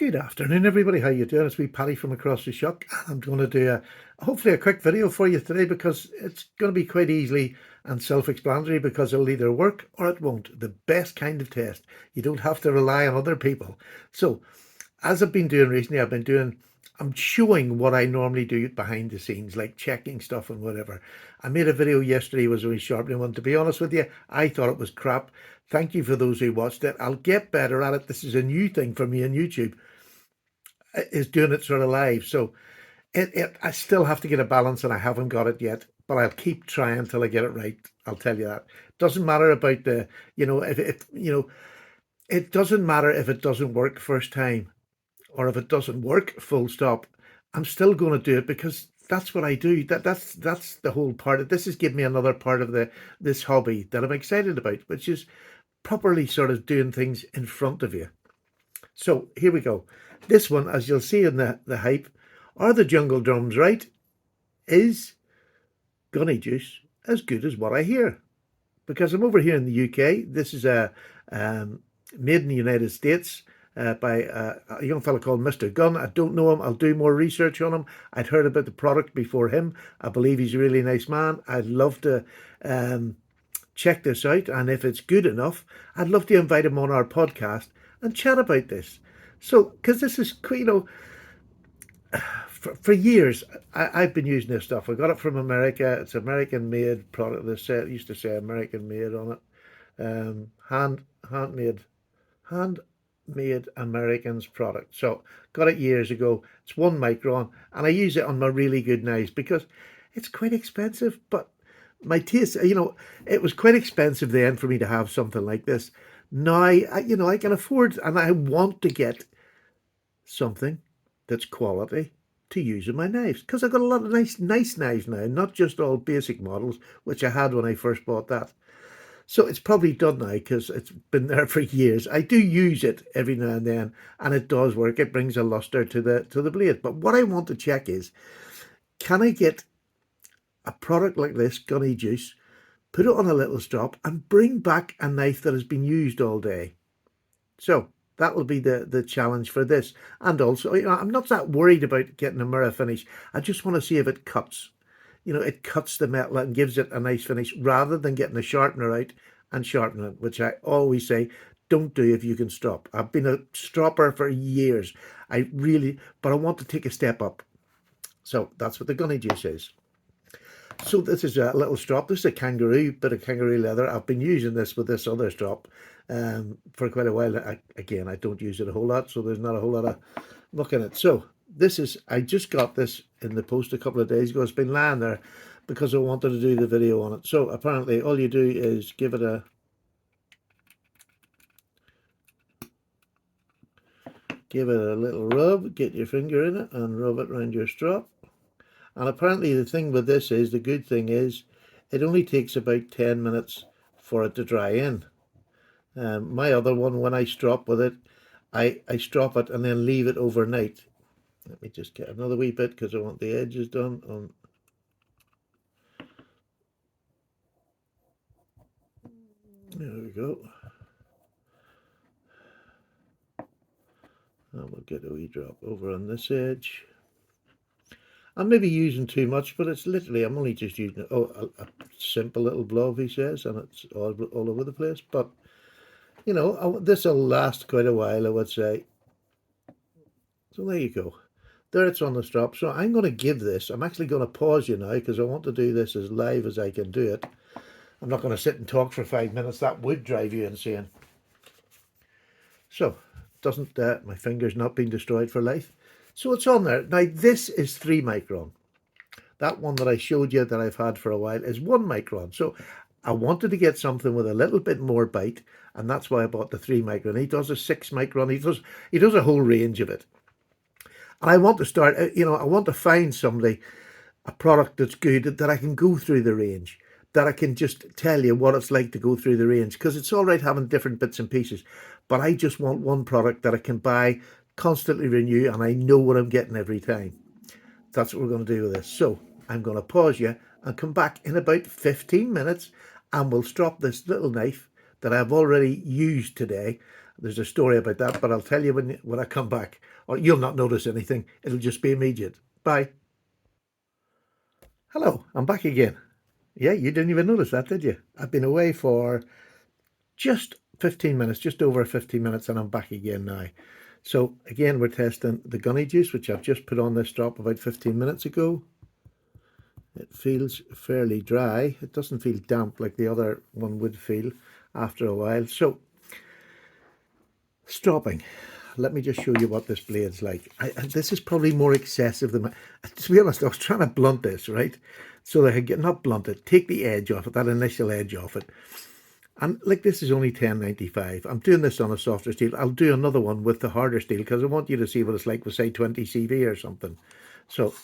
Good afternoon, everybody. How you doing? It's me, Paddy from across the shop. I'm going to do hopefully a quick video for you today because it's going to be quite easily and self-explanatory because it'll either work or it won't. The best kind of test. You don't have to rely on other people. So, as I've been doing recently, I'm showing what I normally do behind the scenes, like checking stuff and whatever. I made a video yesterday, was a really sharpening one. To be honest with you, I thought it was crap. Thank you for those who watched it. I'll get better at it. This is a new thing for me on YouTube, is doing it sort of live. So I still have to get a balance and I haven't got it yet, but I'll keep trying till I get it right. I'll tell you that. Doesn't matter about the, it doesn't matter if it doesn't work first time or if it doesn't work full stop. I'm still going to do it because that's what I do. That's the whole part of this. Is give me another part of this hobby that I'm excited about, which is properly sort of doing things in front of you. So here we go. This one, as you'll see in the hype, are the jungle drums right? Is Gunny Juice as good as what I hear? Because I'm over here in the UK. This is made in the United States by a young fellow called Mr. Gunn. I don't know him. I'll do more research on him. I'd heard about the product before him. I believe he's a really nice man. I'd love to check this out. And if it's good enough, I'd love to invite him on our podcast and chat about this. So, because this is, for years, I've been using this stuff. I got it from America. It's American-made product. It used to say American-made on it. Handmade Americans product. So, got it years ago. It's 1 micron, and I use it on my really good knives because it's quite expensive. But my taste, it was quite expensive then for me to have something like this. Now, I can afford, and I want to get something that's quality to use in my knives, because I've got a lot of nice knives now, not just all basic models, which I had when I first bought that. So it's probably done now because it's been there for years. I do use it every now and then, and it does work. It brings a luster to the blade. But what I want to check is, can I get a product like this, Gunny Juice, put it on a little strop and bring back a knife that has been used all day? So that will be the challenge for this. And also, I'm not that worried about getting a mirror finish. I just want to see if it cuts. It cuts the metal and gives it a nice finish rather than getting a sharpener out and sharpening it, which I always say, don't do if you can stop. I've been a stropper for years. But I want to take a step up. So that's what the Gunny Juice is. So this is a little strop. This is a bit of kangaroo leather. I've been using this with this other strop for quite a while. Again, I don't use it a whole lot, so there's not a whole lot of muck in it. So I just got this in the post a couple of days ago. It's been lying there because I wanted to do the video on it. So apparently all you do is give it a little rub, get your finger in it and rub it around your strop. And apparently the thing with this is, the good thing is, it only takes about 10 minutes for it to dry in. My other one, when I strop with it, I strop it and then leave it overnight. Let me just get another wee bit because I want the edges done. There we go. And we'll get a wee drop over on this edge. I'm maybe using too much, but it's literally, I'm only just using a simple little blob, he says, and it's all over the place. But, this will last quite a while, I would say. So there you go. There it's on the strop. So I'm going to give this, I'm actually going to pause you now because I want to do this as live as I can do it. I'm not going to sit and talk for 5 minutes. That would drive you insane. So, my finger's not been destroyed for life. So it's on there. Now this is 3 micron. That one that I showed you that I've had for a while is 1 micron. So I wanted to get something with a little bit more bite, and that's why I bought the 3 micron. He does a 6 micron. He does a whole range of it. And I want to start, I want to find a product that's good, that I can go through the range, that I can just tell you what it's like to go through the range, because it's all right having different bits and pieces, but I just want one product that I can buy, constantly renew, and I know what I'm getting every time. That's what we're going to do with this. So I'm going to pause you and come back in about 15 minutes, and we'll strop this little knife that I've already used today. There's a story about that, but I'll tell you when I come back. Or you'll not notice anything. It'll just be immediate. Bye. Hello, I'm back again. Yeah, you didn't even notice that, did you? I've been away for just 15 minutes, just over 15 minutes, and I'm back again now. So again, we're testing the Gunny Juice, which I've just put on this drop about 15 minutes ago. It feels fairly dry. It doesn't feel damp like the other one would feel after a while. So stropping. Let me just show you what this blade's like. This is probably more excessive than to be honest, I was trying to blunt this, right? So that I could get, not blunt it, take the edge off it, that initial edge off it. And like this is only 10.95. I'm doing this on a softer steel. I'll do another one with the harder steel because I want you to see what it's like with say 20 CV or something. So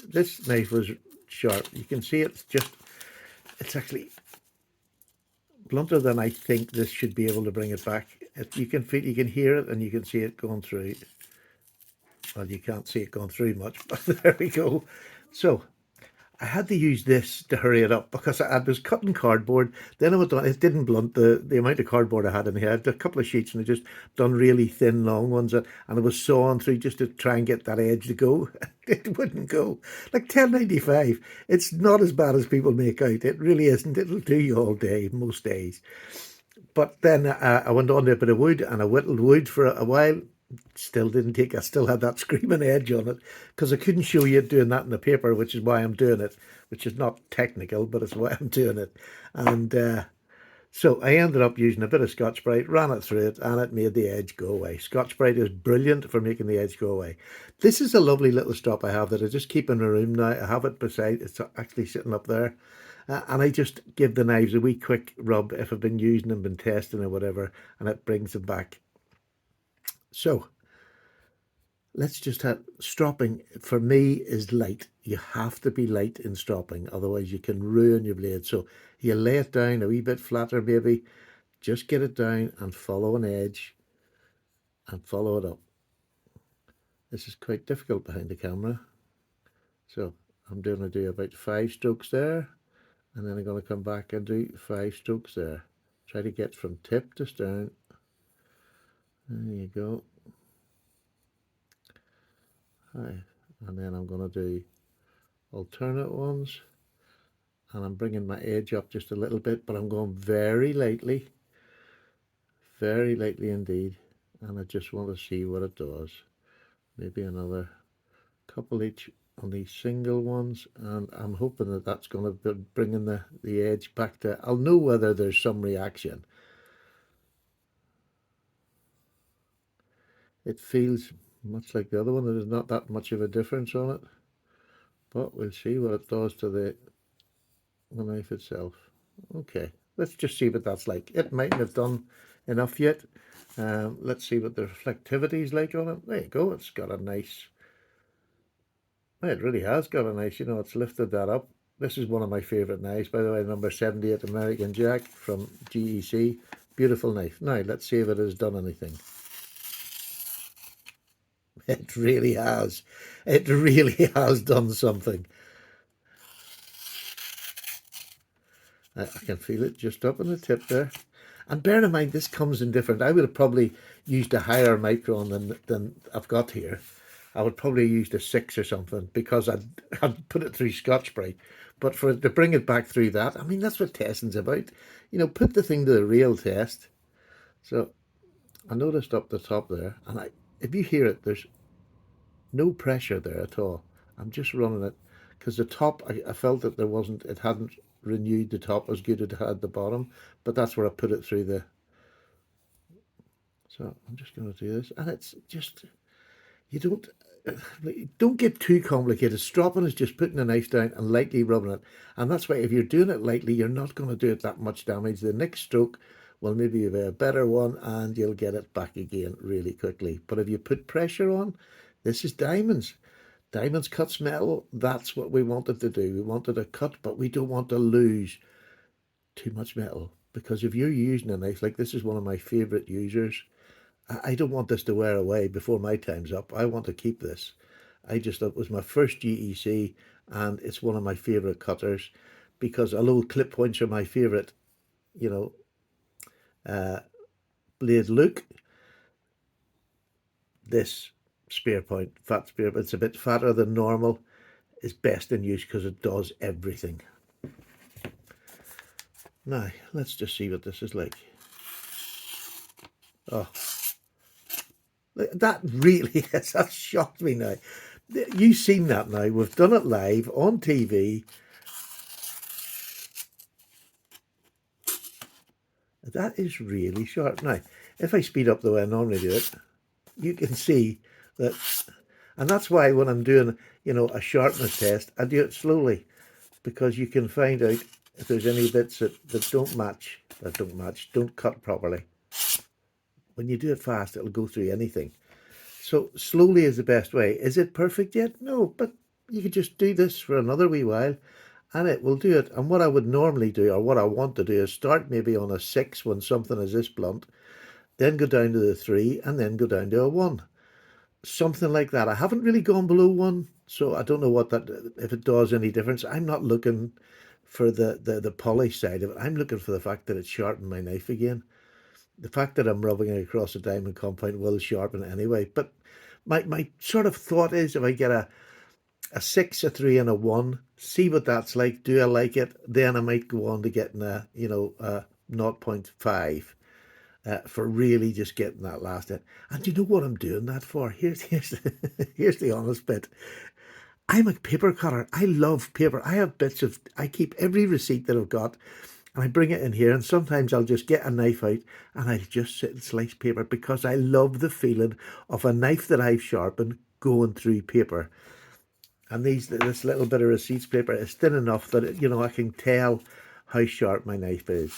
this knife was sharp. You can see it's actually blunter than I think this should be able to bring it back. You can feel, you can hear it, and you can see it going through. Well, you can't see it going through much, but there we go. So I had to use this to hurry it up because I was cutting cardboard. Then I went on, it didn't blunt the amount of cardboard I had in here. I had a couple of sheets and I just done really thin, long ones. And I was sawing through just to try and get that edge to go. It wouldn't go. Like 10.95, it's not as bad as people make out. It really isn't. It'll do you all day, most days. But then I went on to a bit of wood and I whittled wood for a while. Still didn't take. I still had that screaming edge on it because I couldn't show you doing that in the paper, which is why I'm doing it. Which is not technical, but it's why I'm doing it. And so I ended up using a bit of Scotch-Brite, ran it through it, and it made the edge go away. Scotch-Brite is brilliant for making the edge go away. This is a lovely little strop I have that I just keep in the room now. I have it beside. It's actually sitting up there. And I just give the knives a wee quick rub if I've been using them, been testing or whatever, and it brings them back. So let's just have stropping for me is light. You have to be light in stropping, otherwise you can ruin your blade. So you lay it down a wee bit flatter, maybe. Just get it down and follow an edge and follow it up. This is quite difficult behind the camera. So I'm going to do about 5 strokes there, and then I'm going to come back and do 5 strokes there. Try to get from tip to stern. There you go. Hi. And then I'm going to do alternate ones, and I'm bringing my edge up just a little bit, but I'm going very lightly indeed, and I just want to see what it does. Maybe another couple each on these single ones, and I'm hoping that that's going to be bringing the edge back to, I'll know whether there's some reaction. It feels much like the other one. There's not that much of a difference on it, but we'll see what it does to the knife itself. Okay, let's just see what that's like. It mightn't have done enough yet. Let's see what the reflectivity is like on it. There you go. It's got a nice, it really has got a nice, it's lifted that up. This is one of my favourite knives, by the way, number 78 American Jack from GEC. Beautiful knife. Now, let's see if it has done anything. It really has. It really has done something. I can feel it just up on the tip there. And bear in mind, this comes in different. I would have probably used a higher micron than I've got here. I would probably used a 6 or something because I'd put it through Scotch-Brite. But to bring it back through that, I mean, that's what testing's about. Put the thing to the real test. So I noticed up the top there, and if you hear it, there's no pressure there at all. I'm just running it because the top, I felt that it hadn't renewed the top as good as it had the bottom, but that's where I put it through so I'm just going to do this, and it's just, you don't get too complicated. Stropping is just putting the knife down and lightly rubbing it, and that's why if you're doing it lightly, you're not going to do it that much damage. The next stroke, well, maybe you have a better one and you'll get it back again really quickly. But if you put pressure on, this is diamonds. Diamonds cuts metal. That's what we wanted to do. We wanted to cut, but we don't want to lose too much metal, because if you're using a knife, like this is one of my favorite users, I don't want this to wear away before my time's up. I want to keep this. It was my first GEC, and it's one of my favorite cutters, because although clip points are my favorite, blade look, this spear point, fat spear, but it's a bit fatter than normal, is best in use because it does everything. Now, let's just see what this is like. Oh, that really is, that shocked me now. You've seen that now. We've done it live on TV. That is really sharp. Now, if I speed up the way I normally do it, you can see that, and that's why when I'm doing, a sharpness test, I do it slowly, because you can find out if there's any bits that don't cut properly. When you do it fast, it'll go through anything. So slowly is the best way. Is it perfect yet? No, but you could just do this for another wee while and it will do it. And what I would normally do, or what I want to do, is start maybe on a 6 when something is this blunt, then go down to the 3 and then go down to a 1. Something like that. I haven't really gone below 1, so I don't know if it does any difference. I'm not looking for the polish side of it. I'm looking for the fact that it's sharpened my knife again. The fact that I'm rubbing it across a diamond compound will sharpen it anyway. But my sort of thought is, if I get a 6, a 3, and a 1, see what that's like. Do I like it? Then I might go on to getting a 0.5 for really just getting that last in. And you know what I'm doing that for? Here's here's the honest bit. I'm a paper cutter. I love paper. I keep every receipt that I've got and I bring it in here, and sometimes I'll just get a knife out and I'll just sit and slice paper because I love the feeling of a knife that I've sharpened going through paper. And this little bit of receipts paper is thin enough that I can tell how sharp my knife is.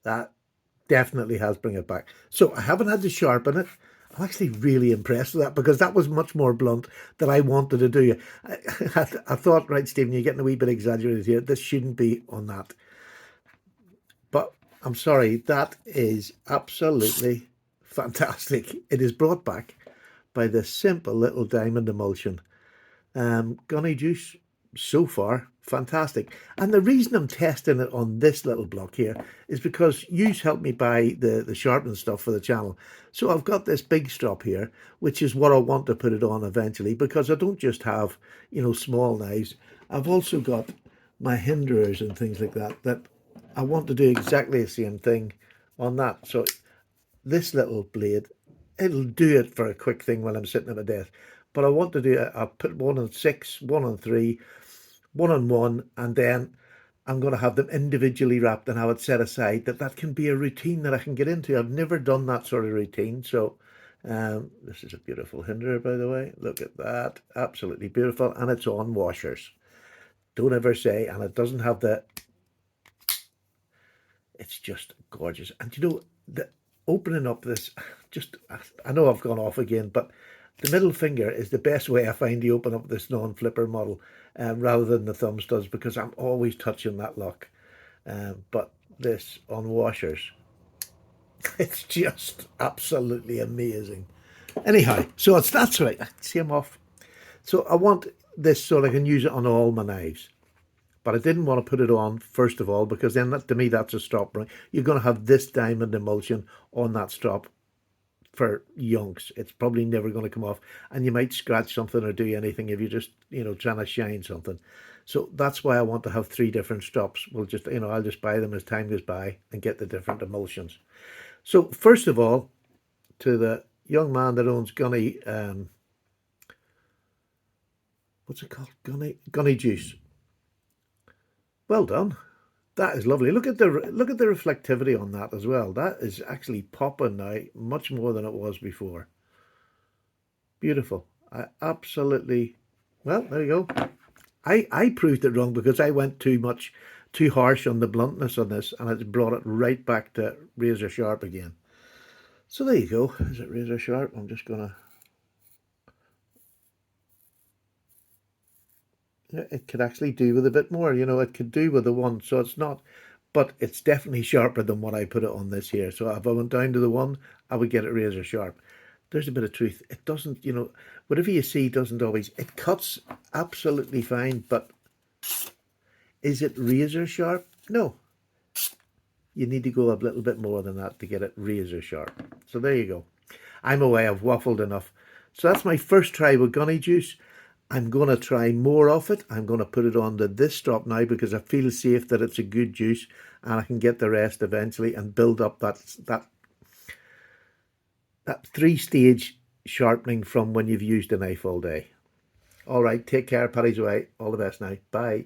That definitely has bring it back. So I haven't had to sharpen it. I'm actually really impressed with that, because that was much more blunt than I wanted to do. I thought, right, Stephen, you're getting a wee bit exaggerated here. This shouldn't be on that. But I'm sorry, that is absolutely fantastic. It is brought back by this simple little diamond emulsion. Gunny Juice, so far, fantastic. And the reason I'm testing it on this little block here is because you've helped me buy the sharpened stuff for the channel. So I've got this big strop here, which is what I want to put it on eventually, because I don't just have, small knives. I've also got my hinderers and things like that I want to do exactly the same thing on that. So this little blade, it'll do it for a quick thing when I'm sitting at my desk. But I want to do it. I'll put 1 on 6, 1 on 3, 1 on 1, and then I'm going to have them individually wrapped and have it set aside. That can be a routine that I can get into. I've never done that sort of routine. So this is a beautiful hinderer, by the way. Look at that. Absolutely beautiful. And it's on washers. Don't ever say, and it doesn't have it's just gorgeous. And the opening up this, I know I've gone off again, but the middle finger is the best way I find to open up this non-flipper model, rather than the thumb studs, because I'm always touching that lock. But this on washers, it's just absolutely amazing. Anyhow, so that's right. See, I'm off. So I want this so I can use it on all my knives. But I didn't want to put it on, first of all, because then to me that's a stop. Right? You're going to have this diamond emulsion on that strop for yonks. It's probably never going to come off, and you might scratch something or do anything if you're just trying to shine something. So that's why I want to have 3 different strops. We'll just I'll just buy them as time goes by and get the different emulsions. So first of all, to the young man that owns Gunny, what's it called? Gunny Juice. Well done. That is lovely. Look at the reflectivity on that as well. That is actually popping now, much more than it was before. Beautiful. I absolutely, well, there you go. I proved it wrong because I went too harsh on the bluntness on this, and it brought it right back to razor sharp again. So there you go. Is it razor sharp? I'm just gonna. It could actually do with a bit more, it could do with the 1, so it's not, but it's definitely sharper than what I put it on this here. So if I went down to the 1, I would get it razor sharp. There's a bit of truth. It doesn't, whatever you see doesn't always, it cuts absolutely fine, but is it razor sharp? No. You need to go a little bit more than that to get it razor sharp. So there you go. I'm away, I've waffled enough. So that's my first try with Gunny Juice. I'm going to try more of it. I'm going to put it onto this strop now because I feel safe that it's a good juice and I can get the rest eventually and build up that three-stage sharpening from when you've used a knife all day. All right, take care, Paddy's away. All the best now. Bye.